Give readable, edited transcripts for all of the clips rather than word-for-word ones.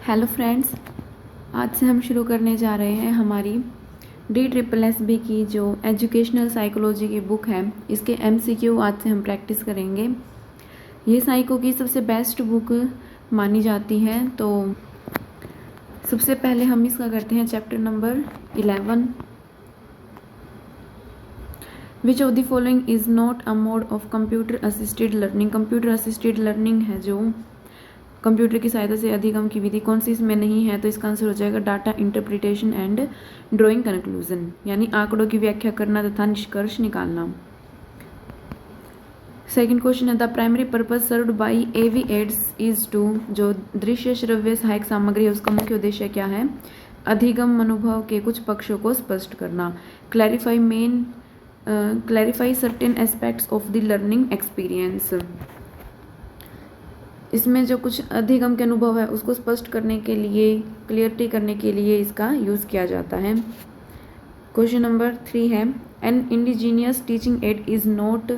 Hello friends, आज से हम शुरू करने जा रहे हैं हमारी DSSB की जो एजुकेशनल साइकोलॉजी की बुक है, इसके MCQ आज से हम प्रैक्टिस करेंगे। ये साइको की सबसे बेस्ट बुक मानी जाती है। तो सबसे पहले हम इसका करते हैं chapter number 11। Which of the following is not a mode of computer assisted learning. Computer assisted learning है जो कंप्यूटर की सहायता से अधिगम की विधि, कौन सी इसमें नहीं है? तो इसका आंसर हो जाएगा data interpretation and drawing conclusion, यानी आंकड़ों की व्याख्या करना तथा निष्कर्ष निकालना। सेकंड क्वेश्चन है the primary purpose served by AV aids is to. जो दृश्य श्रव्य सहायक सामग्री है उसका मुख्य उद्देश्य क्या है? अधिगम अनुभव के कुछ पक्षों को स्पष्ट करना। Clarify certain aspects of the learning experience. इसमें जो कुछ अधिगम के अनुभव है उसको स्पष्ट करने के लिए, क्लियरिटी करने के लिए इसका यूज किया जाता है। क्वेश्चन नंबर 3 है N indigenous teaching aid is not.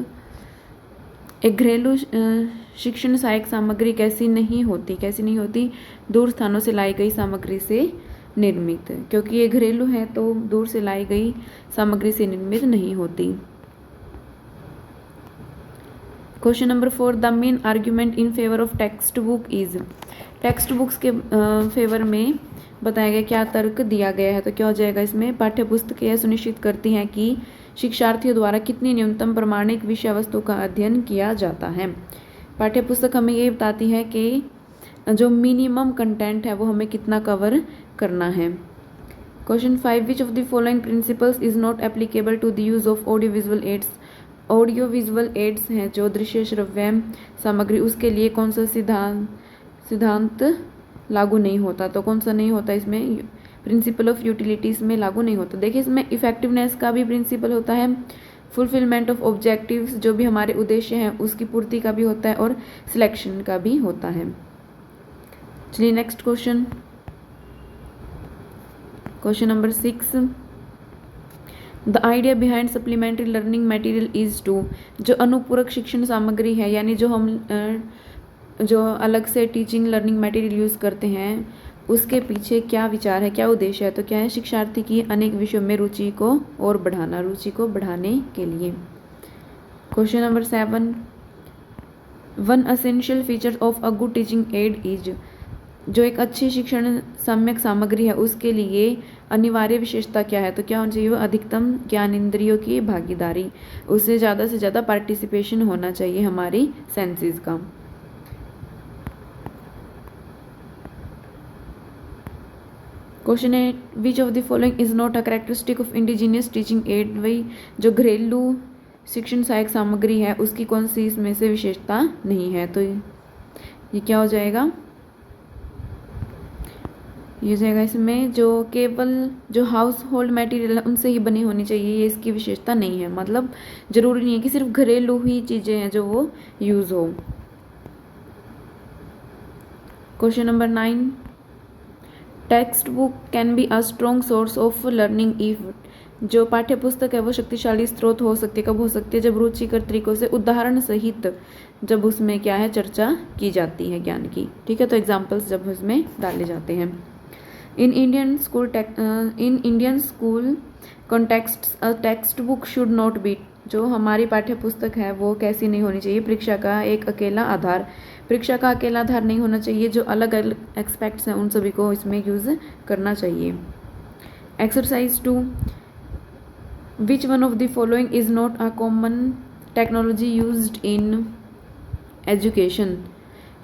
एक घरेलू शिक्षण सहायक सामग्री कैसी नहीं होती? दूर स्थानों से लाई गई सामग्री से निर्मित। क्योंकि ये घरेलू है तो दूर से लाई गई सामग्री से निर्मित नहीं होती। Question number 4 the main argument in favour of text book is. Text books के फेवर में बताया गया क्या तर्क दिया गया है? तो क्या हो जाएगा इसमें? पाठ्य पुस्तक यह सुनिश्चित करती हैं कि शिक्षार्थियों द्वारा कितनी न्यूनतम प्रमाणिक विषय वस्तु का अध्ययन किया जाता है। पाठ्य पुस्तक हमें ये बताती है कि जो मिनिमम कंटेंट है वो हमें कितना कवर करना है। Question 5 which of the following principles is not applicable to the use of audio visual aids. Audio visual aids हैं जो दृश्य श्रव्य सामग्री, उसके लिए कौन सा सिद्धांत लागू नहीं होता? तो कौन सा नहीं होता इसमें? प्रिंसिपल ऑफ यूटिलिटीज में लागू नहीं होता। देखिए इसमें इफेक्टिवनेस का भी प्रिंसिपल होता है, फुलफिलमेंट ऑफ ऑब्जेक्टिव्स जो भी हमारे उद्देश्य हैं उसकी पूर्ति का भी होता है, और सिलेक्शन का भी होता है। चलिए next question number 6 the idea behind supplementary learning material is to. जो अनुपूरक शिक्षण सामग्री है, यानी जो हम जो अलग से टीचिंग लर्निंग मटेरियल यूज करते हैं उसके पीछे क्या विचार है, क्या उद्देश्य है? तो क्या है? शिक्षार्थी की अनेक विषयों में रुचि को बढ़ाने के लिए। Question number 7 one essential feature of a good teaching aid is. जो एक अच्छी शिक्षण सम्यक सामग्री है उसके लिए अनिवार्य विशेषता क्या है? तो क्या होना चाहिए? अधिकतम ज्ञानेंद्रियों की भागीदारी, उससे ज़्यादा से ज़्यादा पार्टिसिपेशन होना चाहिए हमारी सेंसेस का। क्वेश्चन है which of the following is not a characteristic of indigenous teaching add. वही जो घरेलू शिक्षण सहायक सामग्री है उसकी कौन सी इसमें से विशेषता नहीं है? तो ये क्या हो जाएगा? ये जाएगा इसमें जो केवल जो हाउस होल्ड मटेरियल है उनसे ही बनी होनी चाहिए, ये इसकी विशेषता नहीं है। मतलब जरूरी नहीं है कि सिर्फ घरेलू ही चीजें हैं जो वो यूज हो। Question number 9 text book can be a strong source of learning if. जो पाठ्य पुस्तक है वो शक्तिशाली स्रोत हो सकती है। कब हो सकती है? जब रुचिकर तरीकों से उदाहरण सहित जब उसमें क्या है चर्चा की जाती है ज्ञान की। ठीक है, तो एग्जाम्पल्स जब उसमें डाले जाते हैं। In Indian school context a text book should not be. जो हमारी पाठ्य पुस्तक है वो कैसी नहीं होनी चाहिए? परीक्षा का अकेला आधार नहीं होना चाहिए। जो अलग अलग एक्सपेक्ट्स हैं उन सभी को इसमें यूज करना चाहिए। Exercise 2 which one of the following is not a common technology used in education.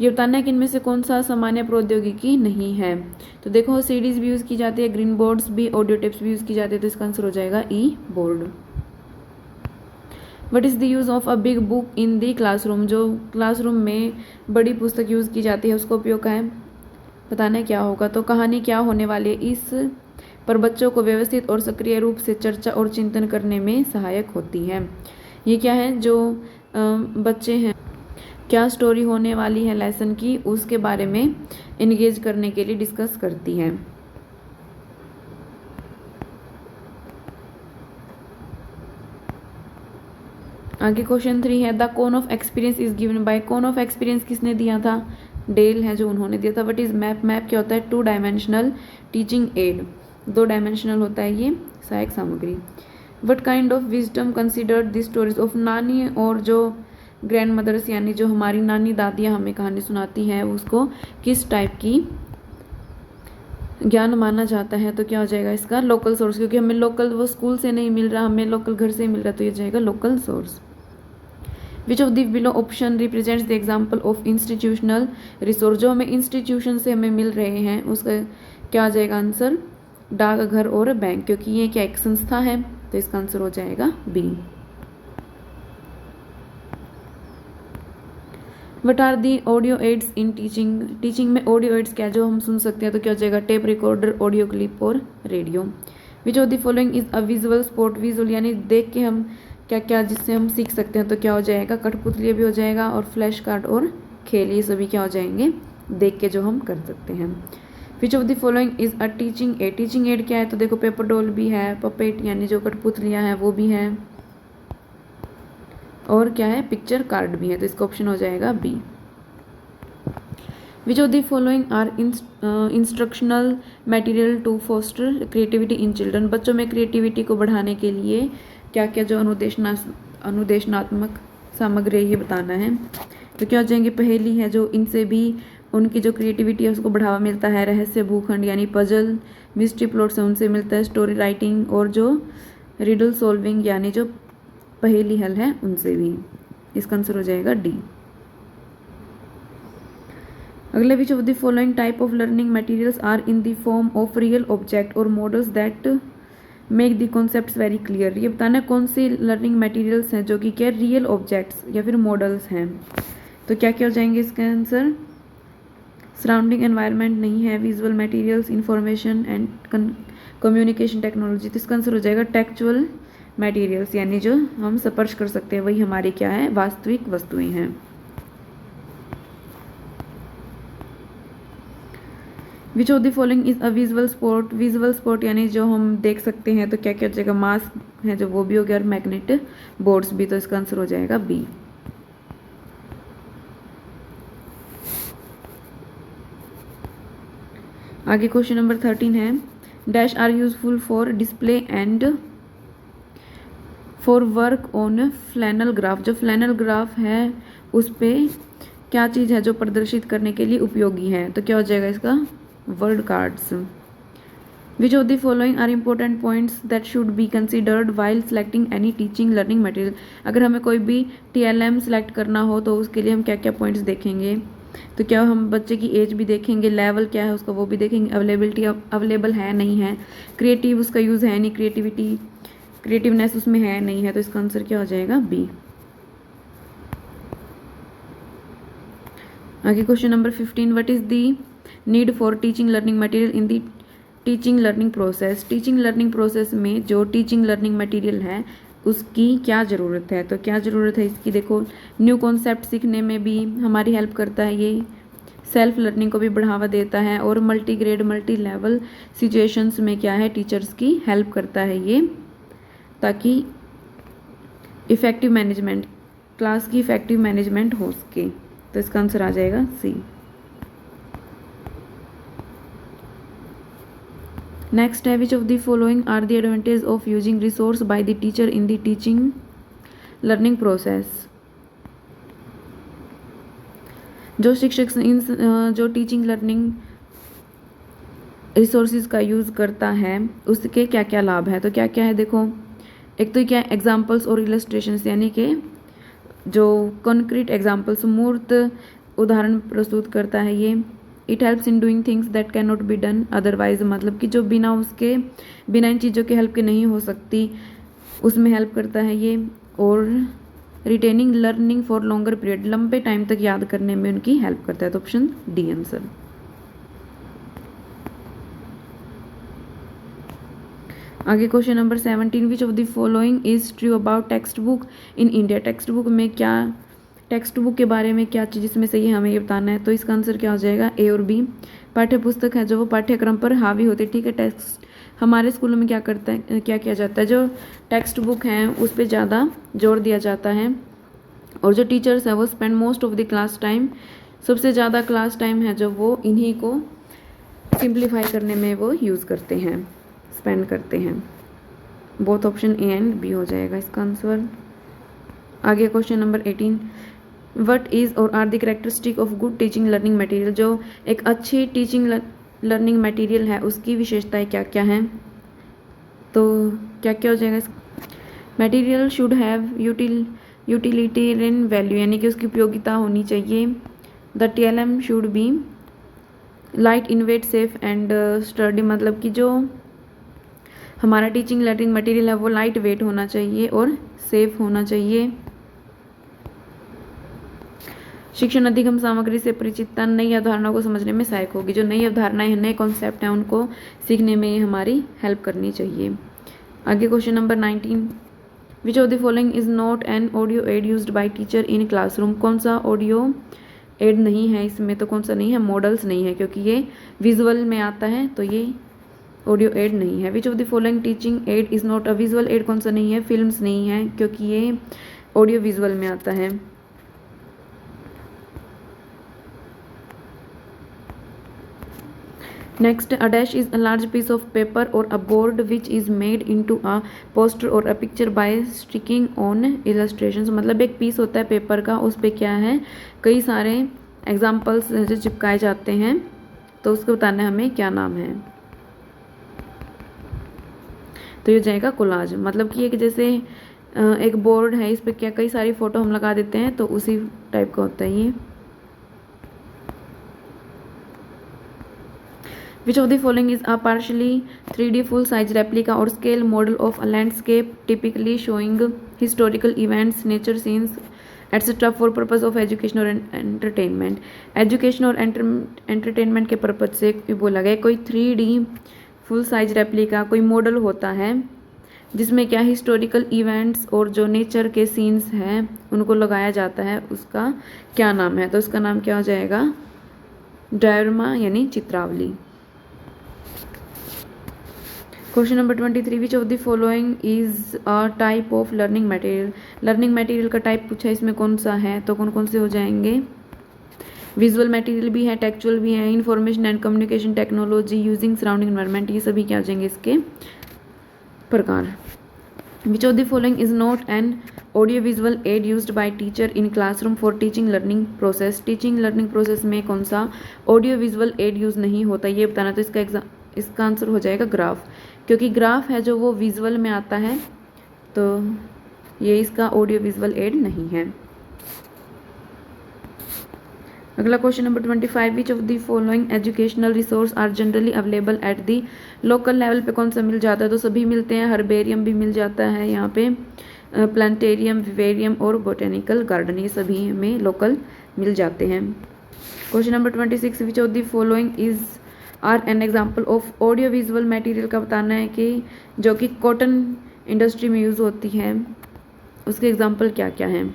ये बताना है कि इनमें से कौन सा सामान्य प्रौद्योगिकी नहीं है। तो देखो सीडीज भी यूज की जाती है, ग्रीन बोर्ड्स भी, ऑडियो टेप्स भी यूज की जाती है, तो इसका आंसर हो जाएगा ई board. What is the use of a big book in the classroom. जो क्लासरूम में बड़ी पुस्तक यूज की जाती है उसका उपयोग का है, बताना है क्या होगा? तो कहानी क्या होने वाली है इस पर बच्चों को व्यवस्थित और सक्रिय रूप से चर्चा और चिंतन करने में सहायक होती है। ये क्या है? जो बच्चे हैं क्या स्टोरी होने वाली है लेसन की उसके बारे में एंगेज करने के लिए डिस्कस करती है। आगे क्वेश्चन 3 है the cone of experience is given by. Cone of experience किसने दिया था? डेल है जो उन्होंने दिया था। What is map? मैप क्या होता है? 2 डायमेंशनल टीचिंग एड, 2 डायमेंशनल होता है ये सहायक सामग्री। What kind of wisdom considered the stories of नानी, और जो ग्रैंड मदर्स यानी जो हमारी नानी दादियाँ हमें कहानी सुनाती हैं उसको किस टाइप की ज्ञान माना जाता है? तो क्या हो जाएगा इसका? लोकल सोर्स, क्योंकि हमें लोकल वो स्कूल से नहीं मिल रहा, हमें लोकल घर से ही मिल रहा, तो ये जाएगा local source. Which of the below option represents the example of institutional resource? जो हमें इंस्टीट्यूशन से हमें मिल रहे हैं उसका क्या आ जाएगा आंसर? डाकघर और बैंक, क्योंकि ये क्या एक संस्था है, तो इसका आंसर हो जाएगा B. What are the audio aids in teaching? Teaching में ऑडियो एड्स क्या जो हम सुन सकते हैं? तो क्या हो जाएगा? टेप रिकॉर्डर, ऑडियो क्लिप और radio. Which of the following is a visual sport? Visual यानी देख के हम क्या क्या जिससे हम सीख सकते हैं, तो क्या हो जाएगा? कठपुतली भी हो जाएगा, और फ्लैश कार्ड और खेल, ये सभी क्या हो जाएंगे? देख के जो हम कर सकते हैं। विच of the following is a teaching add? Teaching add क्या है? तो देखो पेपर डॉल भी है, पपेट यानी जो कठपुतलियाँ हैं वो भी हैं, और क्या है? पिक्चर कार्ड भी है, तो इसका ऑप्शन हो जाएगा B. Which of the following are instructional material to foster creativity in children? बच्चों में क्रिएटिविटी को बढ़ाने के लिए क्या क्या जो अनुदेशनात्मक सामग्री ये बताना है, तो क्या हो जाएंगे? पहेली है जो, इनसे भी उनकी जो क्रिएटिविटी है उसको बढ़ावा मिलता है। रहस्य भूखंड यानी पजल, मिस्ट्री प्लॉट्स है उनसे मिलता है स्टोरी राइटिंग, और जो रिडल सॉल्विंग यानी जो पहेली हल है उनसे भी। इसका आंसर हो जाएगा डी। अगले, which of the following type of learning materials are in the form of real object और models that make the concepts very clear? ये बताना कौन सी लर्निंग मटेरियल्स हैं जो कि क्या रियल ऑब्जेक्ट्स या फिर मॉडल्स हैं, तो क्या क्या हो जाएंगे इसका आंसर? सराउंडिंग एनवायरनमेंट नहीं है, visual materials, information and communication technology, तो इसका आंसर हो जाएगा टेक्चुअल मटेरियल्स, यानी जो हम स्पर्श कर सकते हैं वही हमारी क्या है? वास्तविक वस्तुएं हैं। विच of the following is a visual sport? Visual sport यानी जो हम देख सकते हैं, तो क्या क्या हो जाएगा? मास्क है जो वो भी हो गया, और मैग्नेट बोर्ड्स भी, तो इसका आंसर हो जाएगा बी। आगे क्वेश्चन नंबर 13 है, dash are useful for display and for work on flannel graph? जो फ्लैनल ग्राफ है उस पर क्या चीज़ है जो प्रदर्शित करने के लिए उपयोगी है, तो क्या हो जाएगा इसका? Word cards. Which of the following are important points that should be considered while selecting any teaching learning material? अगर हमें कोई भी TLM सेलेक्ट करना हो तो उसके लिए हम क्या क्या पॉइंट्स देखेंगे? तो क्या हम बच्चे की एज भी देखेंगे, लेवल क्या है उसका वो भी देखेंगे, अवेलेबिलिटी अवेलेबल है नहीं है, क्रिएटिव उसका यूज़ है नहीं, क्रिएटिवनेस उसमें है नहीं है, तो इसका आंसर क्या हो जाएगा? बी। आगे question number 15, what is the need for teaching learning material in the teaching learning process? Teaching learning process में जो टीचिंग लर्निंग मटेरियल है उसकी क्या ज़रूरत है? तो क्या ज़रूरत है इसकी? देखो, न्यू कॉन्सेप्ट सीखने में भी हमारी हेल्प करता है ये, सेल्फ लर्निंग को भी बढ़ावा देता है, और multi grade multi level situations में क्या है? टीचर्स की हेल्प करता है ये, ताकि इफेक्टिव मैनेजमेंट, क्लास की इफेक्टिव मैनेजमेंट हो सके, तो इसका आंसर आ जाएगा सी। नेक्स्ट है, which of the following are the advantage of using resource by the teacher in the teaching learning process? जो शिक्षक जो टीचिंग लर्निंग रिसोर्सेज का यूज़ करता है उसके क्या क्या लाभ है? तो क्या क्या है देखो, एक तो क्या एग्जाम्पल्स और इलस्ट्रेशंस, यानी कि जो कॉन्क्रीट एग्जाम्पल्स मूर्त उदाहरण प्रस्तुत करता है ये। It helps in doing things that can not be done otherwise, मतलब कि जो बिना इन चीज़ों के हेल्प के नहीं हो सकती उसमें हेल्प करता है ये। और retaining learning for longer period, लंबे टाइम तक याद करने में उनकी हेल्प करता है, तो ऑप्शन डी आंसर। आगे question number 17, which of the following is true about text book in India? Text book में क्या, टेक्स्ट बुक के बारे में क्या चीज़ इसमें सही है हमें ये बताना है, तो इसका आंसर क्या हो जाएगा? ए और बी। पाठ्य पुस्तक है जो वो पाठ्यक्रम पर हावी होती है, ठीक है। टेक्स्ट हमारे स्कूलों में क्या करता है, क्या किया जाता है, जो टेक्स्ट बुक हैं उस पर ज़्यादा जोर दिया जाता है, और जो टीचर्स हैं वो spend most of the class time सबसे ज़्यादा क्लास टाइम है जो वो इन्हीं को सिंप्लीफाई करने में वो यूज़ करते हैं, स्पेंड करते हैं। Both option A and B हो जाएगा इसका आंसर। आगे क्वेश्चन नंबर 18, व्हाट इज़ और are the characteristic of good teaching learning material. जो एक अच्छी टीचिंग लर्निंग मटेरियल है उसकी विशेषताएं क्या क्या हैं, तो क्या क्या हो जाएगा। Material should have utilitarian value, यानी कि उसकी उपयोगिता होनी चाहिए। The TLM should be light, in weight, safe and sturdy, मतलब कि जो हमारा टीचिंग लर्निंग मटेरियल है वो लाइट वेट होना चाहिए और सेफ होना चाहिए। शिक्षण अधिगम सामग्री से परिचितता नई अवधारणा को समझने में सहायक होगी। जो नई अवधारणाएं हैं, नए कॉन्सेप्ट हैं, उनको सीखने में हमारी हेल्प करनी चाहिए। आगे question number 19, which of the following is not an audio aid used by teacher in classroom. कौन सा ऑडियो एड नहीं है इसमें, तो कौन सा नहीं है, मॉडल्स नहीं है, क्योंकि ये विजुअल में आता है तो ये ऑडियो एड नहीं है। Which of the following teaching aid is not a visual add, कौन सा नहीं है, फिल्म्स नहीं है, क्योंकि ये ऑडियो विजुअल में आता है। Next, a dash is a large piece of paper और a board which is made into a poster और a picture by sticking on illustrations. मतलब एक पीस होता है पेपर का, उस पे क्या है, कई सारे एग्जाम्पल्स जो चिपकाए जाते हैं, तो उसको बताना हमें क्या नाम है। तो ये जाएगा कोलाज। मतलब कि एक जैसे एक बोर्ड है, इस पे क्या कई सारी फोटो हम लगा देते हैं, तो उसी टाइप का होता है ये। Which of the following is a partially 3D full size replica or scale model of a landscape typically showing historical events, nature scenes, etc. for purpose of education or entertainment। Education और entertainment के purpose से बोला गया कोई 3D full size replica, कोई model होता है जिसमें क्या हिस्टोरिकल इवेंट्स और जो नेचर के सीन्स हैं उनको लगाया जाता है, उसका क्या नाम है। तो उसका नाम क्या हो जाएगा, डायोरमा यानी चित्रावली। Question number 23, which of the following is a type of learning material. Learning material का टाइप पूछा है, इसमें कौन सा है, तो कौन कौन से हो जाएंगे, विजुअल मटेरियल भी है, टेक्चुअल भी है, information and communication technology, using surrounding environment, ये सभी क्या आ जाएंगे इसके प्रकार। विच of the following is not an audio visual add used by teacher in classroom for teaching learning process. Teaching learning process में कौन सा ऑडियो विजुअल एड यूज नहीं होता, ये बताना। तो इसका आंसर हो जाएगा ग्राफ, क्योंकि ग्राफ है जो वो विजुअल में आता है, तो ये इसका ऑडियो विजुअल एड नहीं है। अगला question number 25, which of the following educational resource are generally available at the local level पे। कौन सा मिल जाता है, तो सभी मिलते हैं। हर्बेरियम भी मिल जाता है यहाँ पे, प्लांटेरियम, विवेरियम और बोटेनिकल गार्डन, ये सभी में लोकल मिल जाते हैं। Question number 26, which of the following is are an example of audio visual material का बताना है कि जो कि कॉटन इंडस्ट्री में यूज होती है, उसके एग्जाम्पल क्या क्या हैं।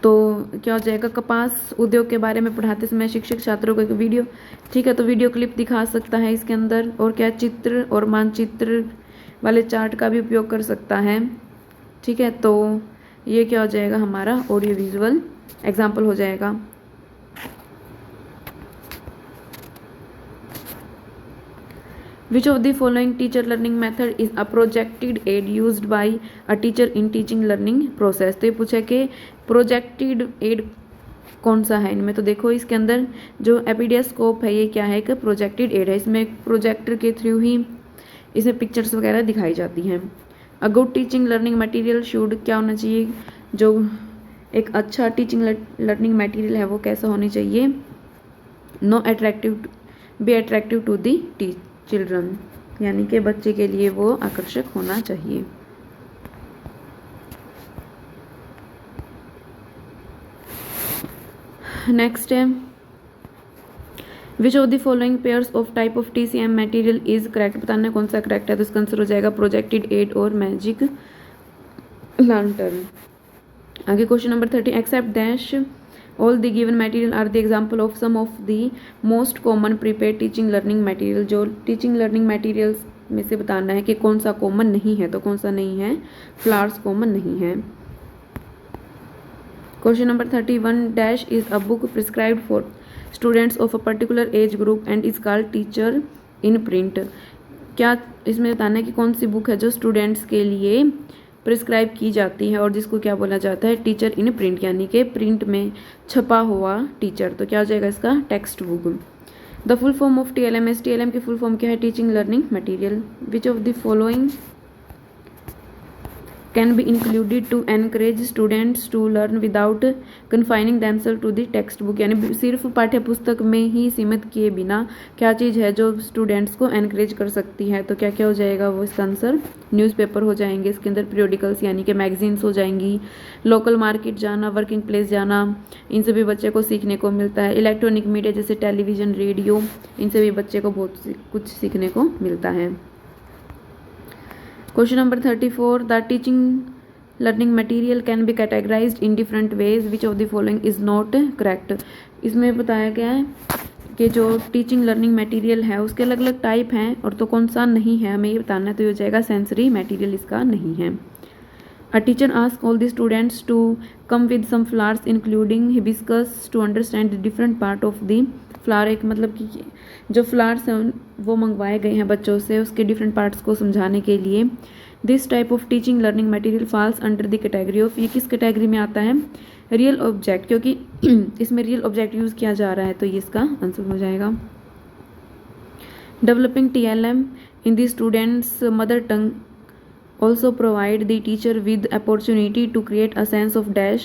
तो क्या हो जाएगा, कपास उद्योग के बारे में पढ़ाते समय शिक्षक छात्रों को एक वीडियो, ठीक है, तो वीडियो क्लिप दिखा सकता है इसके अंदर, और क्या चित्र और मानचित्र वाले चार्ट का भी उपयोग कर सकता है, ठीक है। तो ये क्या हो जाएगा, हमारा ऑडियो विजुअल एग्जाम्पल हो जाएगा। Which of the following teacher learning method is a projected aid used by a teacher in teaching learning process। तो ये पूछा कि प्रोजेक्टेड एड कौन सा है इनमें। तो देखो इसके अंदर जो एपीडियास्कोप है, ये क्या है, कि प्रोजेक्टेड एड है। इसमें प्रोजेक्टर के थ्रू ही इसमें पिक्चर्स वगैरह दिखाई जाती हैं। A good teaching learning material should क्या होना चाहिए, जो एक अच्छा टीचिंग लर्निंग मटेरियल है वो कैसा होनी चाहिए, no attractive, be attractive to the children, यानी कि बच्चे के लिए वो आकर्षक होना चाहिए। नेक्स्ट है, which of the following pairs of type of TCM material is correct, बताना है कौन सा करेक्ट है। तो इसका आंसर हो जाएगा प्रोजेक्टेड एड और मैजिक लैंटर्न। आगे question number 30, except dash all the given material are the example of some of the most common prepaid teaching learning material. जो टीचिंग लर्निंग मटेरियल्स में से बताना है कि कौन सा कॉमन नहीं है, तो कौन सा नहीं है, फ्लावर्स कॉमन नहीं है। Question number 31 dash is a book prescribed for students of a particular age group and is called teacher in print. क्या इसमें बताना है कि कौन सी बुक है जो स्टूडेंट्स के लिए प्रिस्क्राइब की जाती है और जिसको क्या बोला जाता है, टीचर इन प्रिंट, यानी कि प्रिंट में छपा हुआ टीचर। तो क्या हो जाएगा इसका, text book. The full form of TLMS, TLM की फुल फॉर्म क्या है, teaching learning material. Which of the following can be included to encourage students to learn without confining themselves to the text book, यानी सिर्फ पाठ्य पुस्तक में ही सीमित किए बिना क्या चीज़ है जो स्टूडेंट्स को एनकरेज कर सकती है। तो क्या क्या हो जाएगा वो, इसका आंसर न्यूज़पेपर हो जाएंगे, इसके अंदर पीरियोडिकल्स यानी कि मैगजीन्स हो जाएंगी, लोकल मार्केट जाना, वर्किंग प्लेस जाना, इनसे भी बच्चे को सीखने को मिलता है। इलेक्ट्रॉनिक मीडिया जैसे टेलीविज़न, रेडियो, इनसे भी बच्चे को बहुत कुछ सीखने को मिलता है। Question number 34 the teaching learning material can be categorised in different ways, which of the following is not correct. इसमें बताया गया है कि जो टीचिंग लर्निंग मटेरियल है उसके अलग अलग टाइप हैं और तो कौन सा नहीं है हमें ये बताना है। तो ये हो जाएगा सेंसरी मटेरियल, इसका नहीं है। A teacher ask all the students to come with some flowers including hibiscus to understand the different part of the flower. एक मतलब कि जो फ्लावर्स हैं वो मंगवाए गए हैं बच्चों से उसके डिफरेंट पार्ट्स को समझाने के लिए। This type of teaching learning material falls under the category of, ये किस कैटेगरी में आता है, रियल ऑब्जेक्ट, क्योंकि इसमें रियल ऑब्जेक्ट यूज किया जा रहा है तो ये इसका आंसर हो जाएगा। Developing TLM in the students mother tongue also provide the teacher with opportunity to create a sense of dash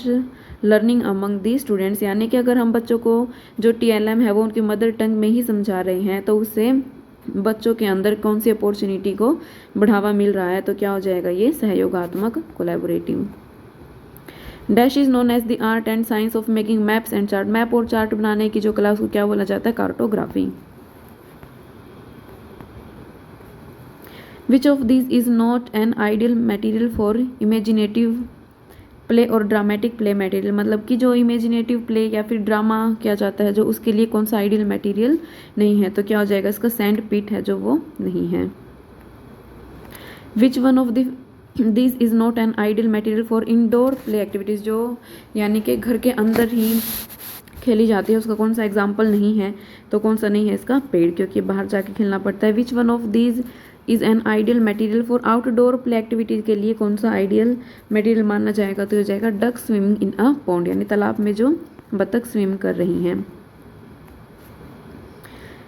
learning among the students, यानी कि अगर हम बच्चों को जो TLM है वो उनकी मदर टंग में ही समझा रहे हैं तो उससे बच्चों के अंदर कौन सी अपॉर्चुनिटी को बढ़ावा मिल रहा है। तो क्या हो जाएगा ये, सहयोगात्मक, collaborative. Dash is known as the art and science of making maps and chart, map और चार्ट बनाने की जो कला उसको क्या बोला जाता है, cartography. Which of these is not an ideal material for imaginative play और ड्रामेटिक प्ले मटेरियल, मतलब कि जो इमेजिनेटिव प्ले या फिर ड्रामा किया जाता है जो उसके लिए कौन सा आइडियल मटेरियल नहीं है। तो क्या हो जाएगा इसका, सैंड पिट है जो वो नहीं है। Which one of this is not an ideal material for indoor play activities, जो यानी कि घर के अंदर ही खेली जाती है उसका कौन सा एग्जाम्पल नहीं है। तो कौन सा नहीं है इसका, पेड़, क्योंकि बाहर जाके खेलना पड़ता है। Which one of these is an ideal material for outdoor play activities, के लिए कौन सा आइडियल मटेरियल माना जाएगा। तो हो जाएगा duck swimming in a pond, यानी तालाब में जो बतख स्विम कर रही हैं।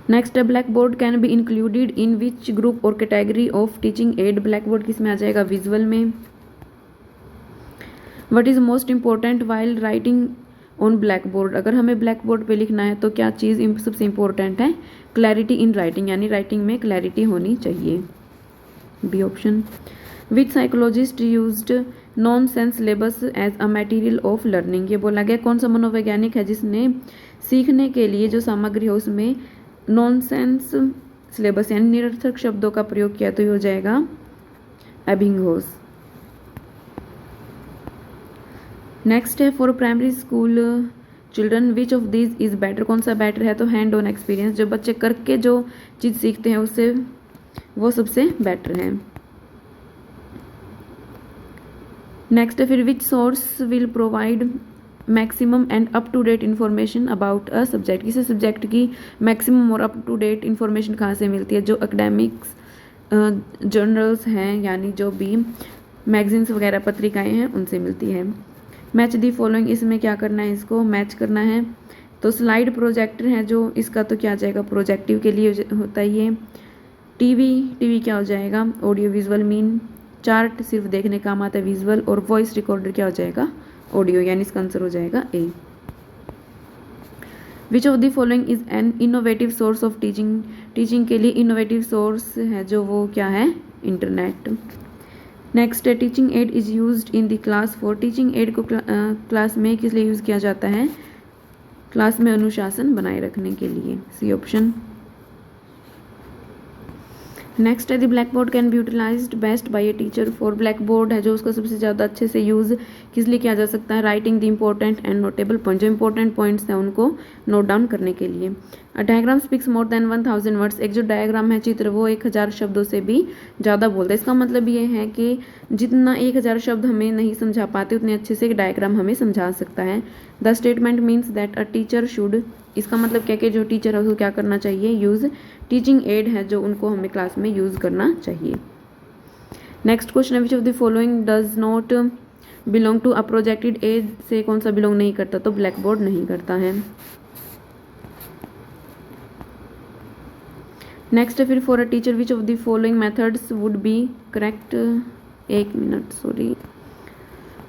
नेक्स्ट है black board can be included in which group और category of teaching aid, black board किस में आ जाएगा, विजुअल में। What is most important while writing on black board, अगर हमें ब्लैक बोर्ड पे लिखना है तो क्या चीज़ सबसे इंपॉर्टेंट है, क्लैरिटी इन राइटिंग, यानी राइटिंग में क्लैरिटी होनी चाहिए, B option. Which psychologist used nonsense syllabus as a material of learning, ये बोला गया कौन सा मनोवैज्ञानिक है जिसने सीखने के लिए जो सामग्री है उसमें नॉनसेंस सिलेबस यानी निरर्थक शब्दों का प्रयोग किया। तो ये हो जाएगा एबिंगहॉस। नेक्स्ट है for primary school children which of this is better, कौन सा बेटर है, तो हैंड ऑन एक्सपीरियंस, जो बच्चे करके जो चीज़ सीखते हैं उससे वो सबसे बेटर है। नेक्स्ट है फिर which source will provide maximum and up to date information about a subject, किसी सब्जेक्ट की मैक्सिमम और अप टू डेट इन्फॉर्मेशन कहाँ से मिलती है, जो एकेडमिक्स जर्नल्स हैं यानी जो भी मैगजीन्स वगैरह पत्रिकाएं हैं उनसे मिलती है। मैच दी फॉलोइंग, इसमें क्या करना है, इसको मैच करना है। तो स्लाइड प्रोजेक्टर है जो इसका तो क्या आ जाएगा, प्रोजेक्टिव के लिए होता है ये। टीवी क्या हो जाएगा, ऑडियो विजुअल मीन। चार्ट सिर्फ देखने काम आता है, विजुअल। और वॉइस रिकॉर्डर क्या हो जाएगा, ऑडियो, यानी इसका आंसर हो जाएगा A. Which of the following is an innovative source of teaching, teaching के लिए इनोवेटिव सोर्स है जो वो क्या है, इंटरनेट। नेक्स्ट है teaching aid is used in the class for, teaching aid को क्लास में किस लिए यूज किया जाता है, क्लास में अनुशासन बनाए रखने के लिए, सी ऑप्शन। नेक्स्ट है the black board can be utilized best by a teacher for, black board है जो उसका सबसे ज़्यादा अच्छे से यूज़ किस लिए किया जा सकता है? Writing the important and notable point, जो इंपॉर्टेंट पॉइंट्स हैं उनको नोट डाउन करने के लिए। A diagram speaks more than 1000 words, एक जो डायग्राम है चित्र वो 1000 शब्दों से भी ज़्यादा बोलता है। इसका मतलब ये है कि जितना 1000 शब्द हमें नहीं समझा पाते उतने अच्छे से एक डायग्राम हमें समझा सकता है। The statement means that a teacher should, इसका मतलब क्या कि जो टीचर है उसको क्या करना चाहिए? यूज़ टीचिंग एड है जो उनको हमें क्लास में यूज़ करना चाहिए। नेक्स्ट क्वेश्चन है, which of the following does not belong to a projected aid, से कौन सा बिलोंग नहीं करता? तो ब्लैक बोर्ड नहीं करता है। नेक्स्ट है फिर, for a teacher which of the following methods would be correct, एक minute sorry,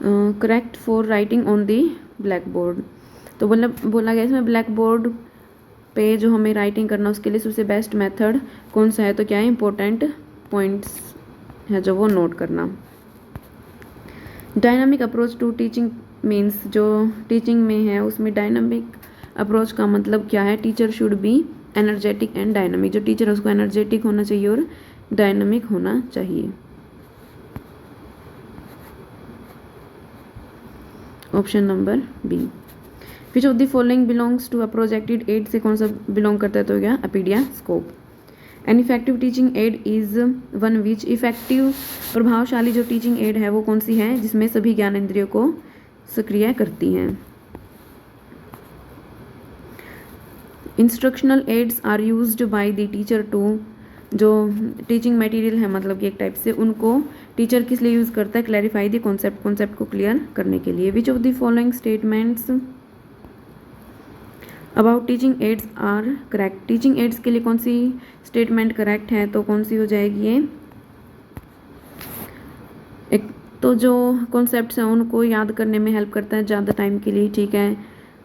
correct for writing on the black board. तो बोला गया इसमें ब्लैक बोर्ड पे जो हमें राइटिंग करना उसके लिए सबसे बेस्ट मेथड कौन सा है? तो क्या है? इंपॉर्टेंट पॉइंट्स है जो वो नोट करना। Dynamic approach to teaching means, जो टीचिंग में है उसमें डायनामिक अप्रोच का मतलब क्या है? Teacher should be energetic and dynamic, जो टीचर है उसको एनर्जेटिक होना चाहिए और डायनामिक होना चाहिए। Option number B. Which of the following belongs to a projected aid, से कौन सा बिलोंग करता है? तो क्या? Epidiascope. An effective teaching aid is one which, effective प्रभावशाली जो टीचिंग एड है वो कौन सी है? जिसमें सभी ज्ञानेंद्रियों को सक्रिय करती हैं। Instructional aids are used by the teacher to, जो टीचिंग मटेरियल है मतलब कि एक टाइप से, उनको टीचर किस लिए यूज करता है? क्लैरिफाई द कॉन्सेप्ट, कॉन्सेप्ट को क्लियर करने के लिए। Which of the following statements about teaching aids are correct, teaching aids के लिए कौन सी स्टेटमेंट करेक्ट है? तो कौन सी हो जाएगी ये? एक तो जो कॉन्सेप्ट्स हैं उनको याद करने में हेल्प करता है ज़्यादा टाइम के लिए, ठीक है।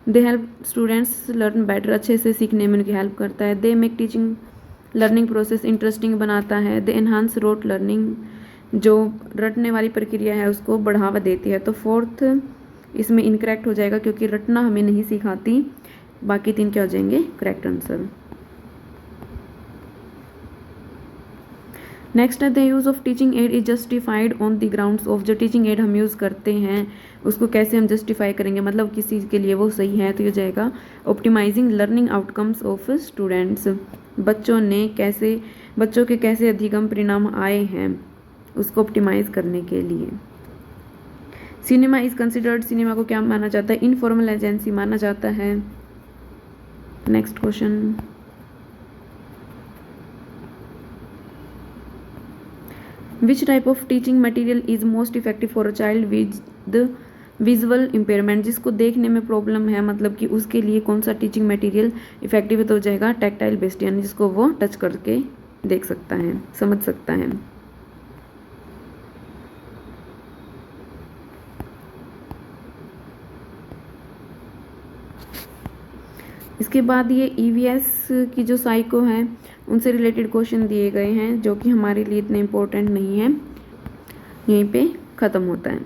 They help students learn better, अच्छे से सीखने में उनकी हेल्प करता है। They make teaching learning process interesting बनाता है। दे एनहांस रोट लर्निंग, जो रटने वाली प्रक्रिया है उसको बढ़ावा देती है। तो फोर्थ इसमें इनकरेक्ट हो जाएगा क्योंकि रटना हमें नहीं सिखाती। बाकी तीन क्या हो जाएंगे? Correct answer. नेक्स्ट है, the use of teaching aid is justified on the grounds of, जो टीचिंग एड हम यूज़ करते हैं उसको कैसे हम जस्टिफाई करेंगे, मतलब किस चीज़ के लिए वो सही है? तो ये जाएगा optimizing learning outcomes of students, बच्चों के कैसे अधिगम परिणाम आए हैं उसको ऑप्टिमाइज करने के लिए। सिनेमा इज कंसिडर्ड, सिनेमा को क्या माना जाता है? इनफॉर्मल एजेंसी माना जाता है। Next question, which type of teaching material is most effective for a child with visual impairment, जिसको देखने में प्रॉब्लम है मतलब कि उसके लिए कौन सा टीचिंग मटेरियल इफेक्टिव है? तो हो जाएगा टैक्टाइल बेस्ड, यानी जिसको वो टच करके देख सकता है, समझ सकता है। इसके बाद ये ईवीएस की जो साइको है उनसे रिलेटेड क्वेश्चन दिए गए हैं जो कि हमारे लिए इतने इम्पोर्टेंट नहीं है, यहीं पे ख़त्म होता है।